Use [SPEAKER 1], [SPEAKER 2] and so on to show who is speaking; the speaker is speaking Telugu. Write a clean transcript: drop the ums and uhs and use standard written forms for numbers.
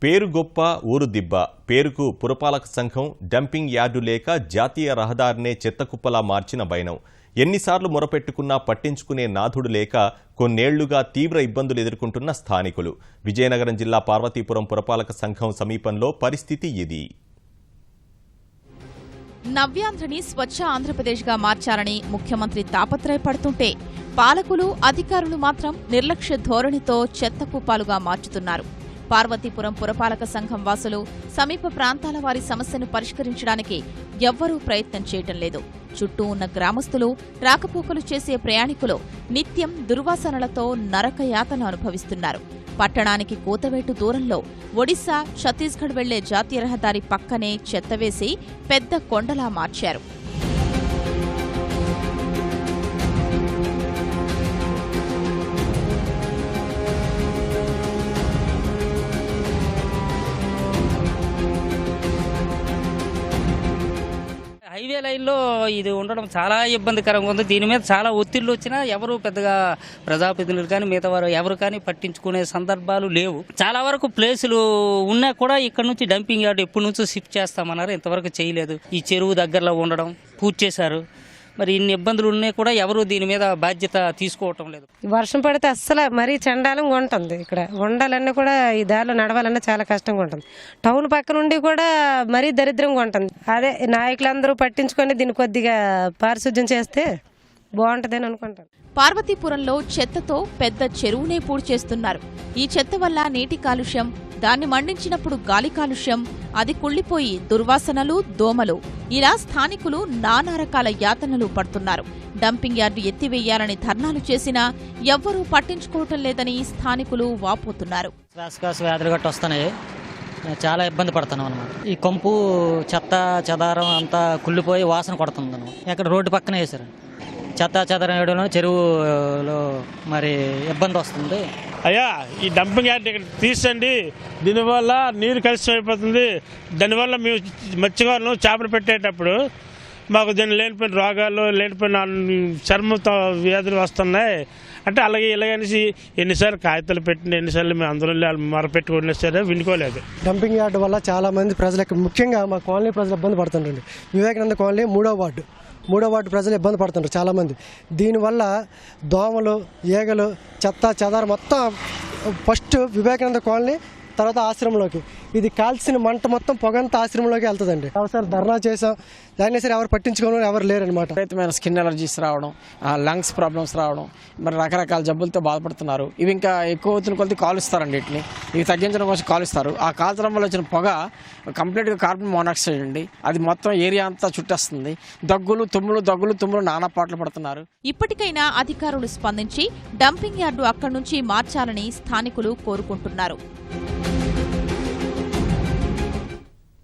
[SPEAKER 1] పేరు గొప్ప ఊరు దిబ్బ, పేరుకు పురపాలక సంఘం, డంపింగ్ యార్డు లేక జాతీయ రహదారినే చెత్తకుప్పలా మార్చిన వైనం. ఎన్నిసార్లు మొరపెట్టుకున్నా పట్టించుకునే నాథుడు లేక కొన్నేళ్లుగా తీవ్ర ఇబ్బందులు ఎదుర్కొంటున్న స్థానికులు. విజయనగరం జిల్లా పార్వతీపురం పురపాలక సంఘం సమీపంలో పరిస్థితి ఇది.
[SPEAKER 2] నవ్యాంధ్రని స్వచ్ఛ ఆంధ్రప్రదేశ్గా మార్చాలని ముఖ్యమంత్రి తాపత్రయపడుతుంటే పాలకులు, అధికారులు మాత్రం నిర్లక్ష్య ధోరణితో చెత్త కుప్పాలుగా మార్చుతున్నారు. పార్వతీపురం పురపాలక సంఘం వాసులు సమీప ప్రాంతాల వారి సమస్యను పరిష్కరించడానికి ఎవ్వరూ ప్రయత్నం చేయటం లేదు. చుట్టూ ఉన్న గ్రామస్తులు, రాకపోకలు చేసే ప్రయాణికులు నిత్యం దుర్వాసనలతో నరకయాతన అనుభవిస్తున్నారు. పట్టణానికి కూతవేటు దూరంలో ఒడిశా, ఛత్తీస్గఢ్ వెళ్లే జాతీయ రహదారి పక్కనే చెత్త వేసి పెద్ద కొండలా మార్చారు.
[SPEAKER 3] హైవే లైన్లో ఇది ఉండడం చాలా ఇబ్బందికరంగా ఉంది. దీని మీద చాలా ఒత్తిళ్లు వచ్చినా ఎవరు పెద్దగా ప్రజాప్రతినిధులు కానీ మిగతా వారు ఎవరు కానీ పట్టించుకునే సందర్భాలు లేవు. చాలా వరకు ప్లేసులు ఉన్నా కూడా ఇక్కడ నుంచి డంపింగ్ యార్డ్ ఎప్పటి నుంచో షిఫ్ట్ చేస్తామన్నారు, ఇంతవరకు చేయలేదు. ఈ చెరువు దగ్గరలో ఉండడం పూర్తి చేశారు. మరి ఇన్ని ఇబ్బందులు ఉన్నాయి కూడా ఎవరు దీని మీద బాధ్యత తీసుకోవటం లేదు.
[SPEAKER 4] వర్షం పడితే అస్సలు మరీ చండాలంగా ఉంటుంది. ఇక్కడ ఉండాలన్నా కూడా ఈ దారిలో నడవాలన్నా చాలా కష్టంగా ఉంటుంది. టౌన్ పక్క నుండి కూడా మరీ దరిద్రంగా ఉంటుంది. అదే నాయకులందరూ పట్టించుకొని దీన్ని కొద్దిగా పారిశుద్ధ్యం చేస్తే బాగుంటుందని అనుకుంటాను.
[SPEAKER 2] పార్వతీపురంలో చెత్తతో పెద్ద చెరువునే పూడి చేస్తున్నారు. ఈ చెత్త వల్ల నీటి కాలుష్యం, దాన్ని మండించినప్పుడు గాలి కాలుష్యం, అది కుళ్లిపోయి దుర్వాసనలు, దోమలు, ఇలా స్థానికులు నానా రకాల యాతనలు పడుతున్నారు. డంపింగ్ యార్డు ఎత్తివేయాలని ధర్నాలు చేసినా ఎవ్వరూ పట్టించుకోవటం లేదని స్థానికులు వాపోతున్నారు.
[SPEAKER 5] శ్వాసకోశ వ్యాధులు గట్ట వస్తున్నాయి, చాలా ఇబ్బంది పడుతున్నాం అన్నమాట. ఈ కంపు, చెత్త చెదారం అంతా కుళ్ళిపోయి వాసన కొడుతుంది అన్నమాట. ఇక్కడ రోడ్డు పక్కన వేసారు. చెత్త చెదారం వేయడంలో చెరువులో మరి ఇబ్బంది వస్తుంది.
[SPEAKER 6] అయ్యా, ఈ డంపింగ్ యార్డ్ ఇక్కడ తీసండి, దీనివల్ల నీరు కలుషితం అయిపోతుంది. దానివల్ల మేము మత్స్యకారులు చేపలు పెట్టేటప్పుడు మాకు దీన్ని లేనిపోయిన రోగాలు, లేనిపోయిన చర్మతో వ్యాధులు వస్తున్నాయి అంటే అలాగే ఇలాగనేసి ఎన్నిసార్లు కాగితాలు పెట్టిన, ఎన్నిసార్లు మేము అందులో మరపెట్టుకున్నా సరే వినుకోలేదు.
[SPEAKER 7] డంపింగ్ యార్డు వల్ల చాలా మంది ప్రజలకు, ముఖ్యంగా మా కాలనీ ప్రజలు ఇబ్బంది పడుతుంటారండి. వివేకానంద కాలనీ 3వ వార్డు ప్రజలు ఇబ్బంది పడుతుంటారు చాలామంది. దీనివల్ల దోమలు, ఈగలు, చెత్త చెదారం మొత్తం ఫస్ట్ వివేకానంద కాలనీ, తర్వాత ఆశ్రమంలోకి ఇది కాల్చిన మంట మొత్తం పొగంతా ఆశ్రమంలోకి వెళ్తుందండి. ఒకసారి ధర్నా చేసాం, దాన్ని సరే ఎవరు పట్టించుకోవడం ఎవరు లేరనమాట.
[SPEAKER 8] విపరీతమైన స్కిన్ ఎలర్జీస్ రావడం, లంగ్స్ ప్రాబ్లమ్స్ రావడం, మరి రకరకాల జబ్బులతో బాధపడుతున్నారు. ఇవి ఇంకా ఎక్కువ అవుతున్న కొద్ది కాలుస్తారండి. వీటిని ఇవి తగ్గించడం కోసం కాలుస్తారు. ఆ కాల్చడం వల్ల వచ్చిన పొగ కంప్లీట్గా కార్బన్ మోనాక్సైడ్ అండి. అది మొత్తం ఏరియా అంతా చుట్టేస్తుంది. దగ్గులు తుమ్ములు నానా పాటలు పడుతున్నారు.
[SPEAKER 2] ఇప్పటికైనా అధికారులు స్పందించి డంపింగ్ యార్డు అక్కడి నుంచి మార్చాలని స్థానికులు కోరుకుంటున్నారు.